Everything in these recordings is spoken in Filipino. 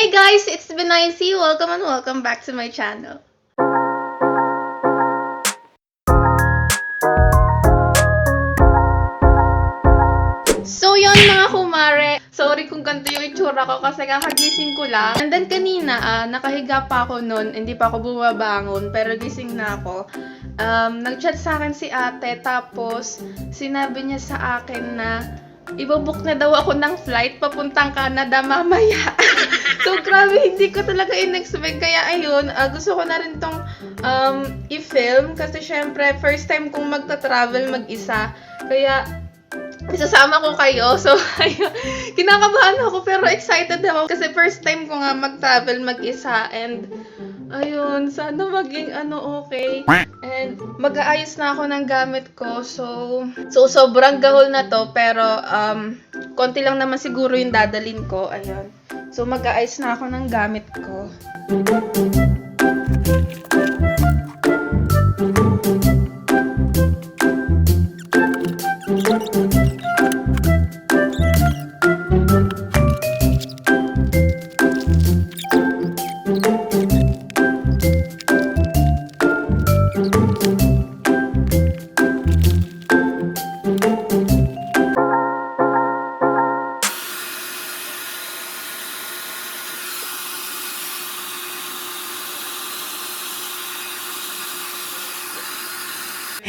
Hey guys, it's Benaisi. Welcome and welcome back to my channel. So yun mga kumare, sorry kung ganito yung itsura ko kasi kakagising ko lang. And then kanina, nakahiga pa ako nun, hindi pa ako bumabangon, pero gising na ako. Nag-chat sa akin si ate, tapos sinabi niya sa akin na ibobook na daw ako ng flight papuntang Canada mamaya. So grabe, hindi ko talaga in-expect. Kaya ayun, gusto ko na rin tong i-film kasi syempre first time kong magta-travel mag-isa. Kaya isasama ko kayo. So, ayun. Kinakabahan ako pero excited ako kasi first time ko nga mag-travel mag-isa and ayun, sana maging okay. And mag-aayos na ako ng gamit ko. So sobrang gahol na to pero konti lang naman siguro yung dadalhin ko. Ayun. So mag-aayos na ako ng gamit ko.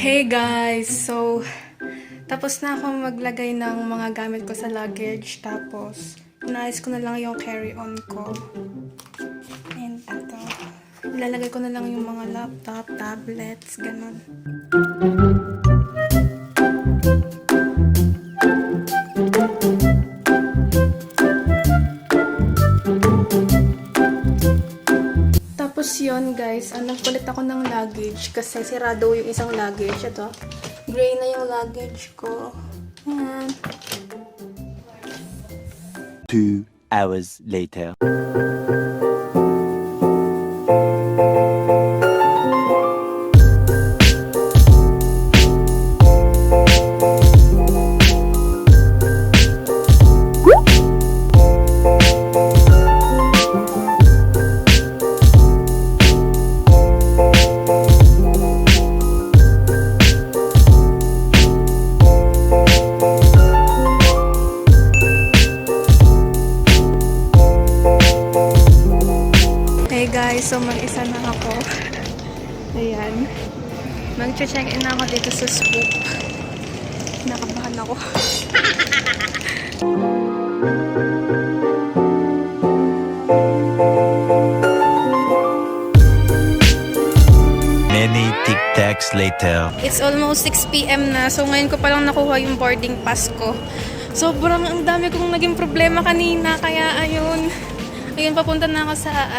Hey guys! So, tapos na ako maglagay ng mga gamit ko sa luggage. Tapos, inaayos ko na lang yung carry-on ko. And ito, ilalagay ko na lang yung mga laptop, tablets, ganun. Tapos yun guys, nagpalit ako ng luggage kasi sirado yung isang luggage. Ito, gray na yung luggage ko. Ayan. 2 hours later. So, mag-isa na ako. Ayan. Mag-check-in na ako dito sa Swoop. Nakabahan ako. Many tic-tacs later. It's almost 6 PM na. So, ngayon ko palang nakuha yung boarding pass ko. Sobrang ang dami kong naging problema kanina. Kaya, ayun. Ayun, papunta na ako sa,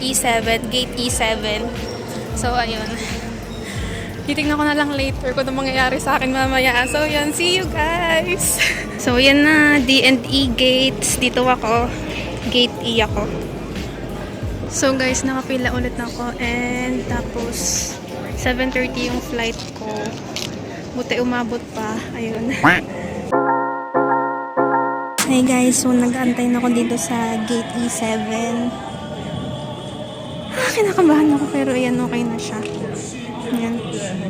E7, gate E7. So, ayun. Titignan ko na lang later kung ano mangyayari sa akin mamaya. So, yan. See you guys! So, yan na. D&E gates. Dito ako. Gate E ako. So, guys, nakapila ulit na ako. And, tapos, 7:30 yung flight ko. Buti umabot pa. Ayun. Hey guys, so nag-aantay na ako dito sa gate E7. Kinakabahan ako pero ayan, okay na siya. Ayan.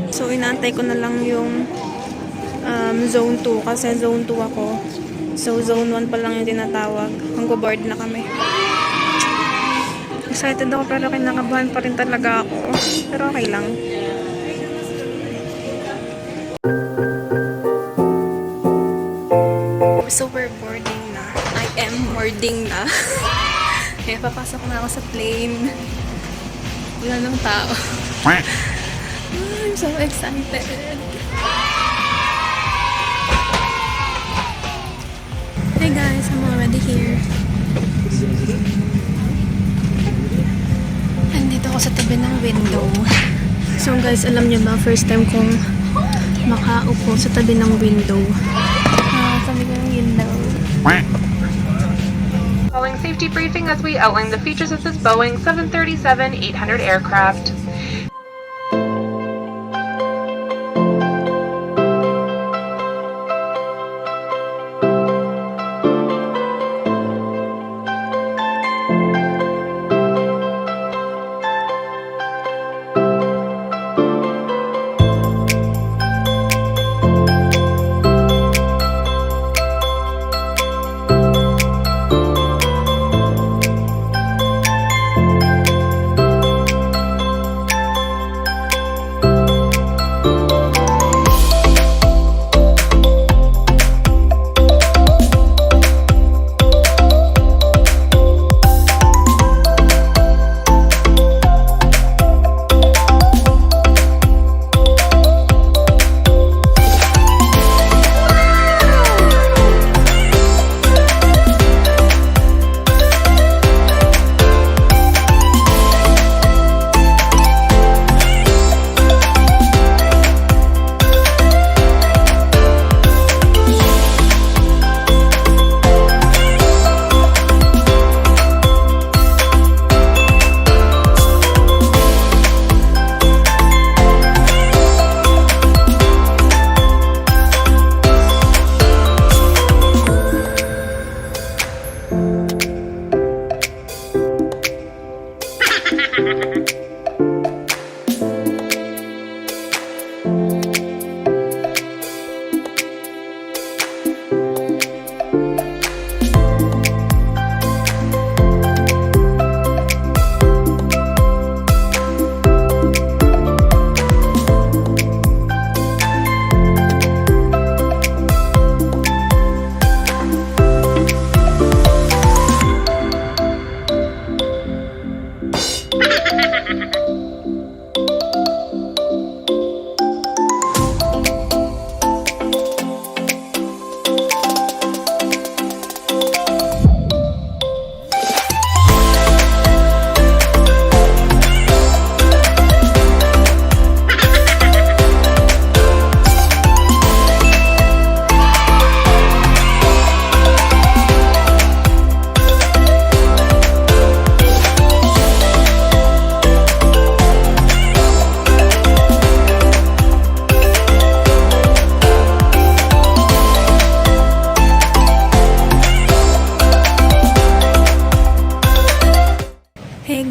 So inaantay ko na lang yung zone 2 kasi zone 2 ako. So zone 1 pa lang yung tinatawag. Mag-board na kami. Excited ako pero kinakabahan pa rin talaga ako. Pero okay lang. So we're boarding na. I am boarding na. Kaya papasok na ako sa plane. Wala nang tao. I'm so excited. Hey guys, I'm already here. Andito ako sa tabi ng window. So guys, alam niyo ba, first time kong makaupo sa tabi ng window. Following safety briefing as we outline the features of this Boeing 737-800 aircraft.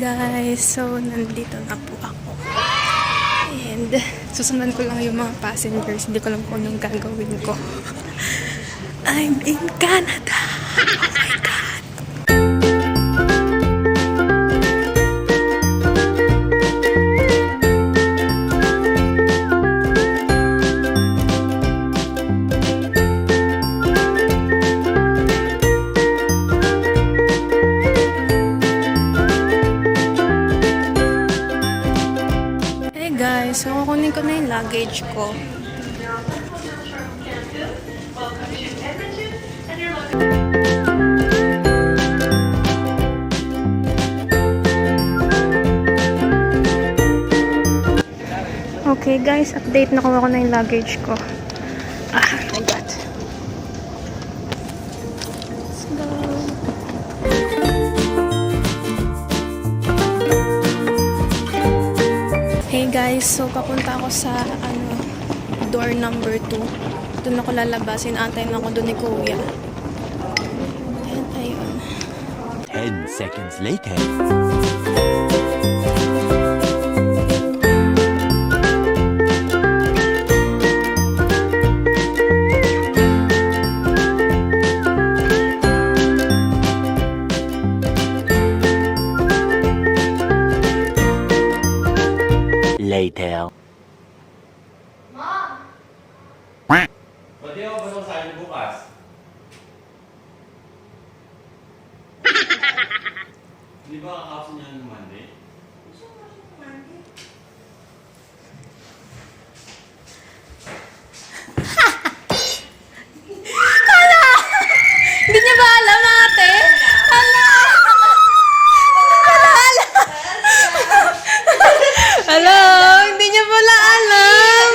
guys, so nandito na po ako. And susundan ko lang yung mga passengers. Hindi ko lang kung anong gagawin ko. I'm in Canada! Oh my God! Hey guys, so kukunin ko na yung luggage ko. Okay guys, update na ko na yung luggage ko. My God. Let's go. Hey guys, so papunta ako sa door number 2. Doon ako lalabasin. Antayin ako doon ni Kuya. And ayun. 10 seconds later. Later. Pwede ako ba sa akin bukas? Hindi ba kakapsin niya ng Monday? Hindi niya ba alam ate? Hello! Hindi niya pala alam!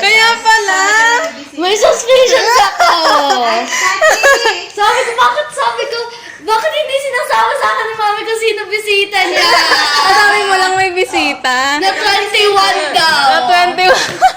Kaya pala! May suspicions ako! sabi ko, bakit hindi sinasama sa akin ni mami kung sino bisita niya? Sabi mo lang may bisita. Na 21 daw! Na 21.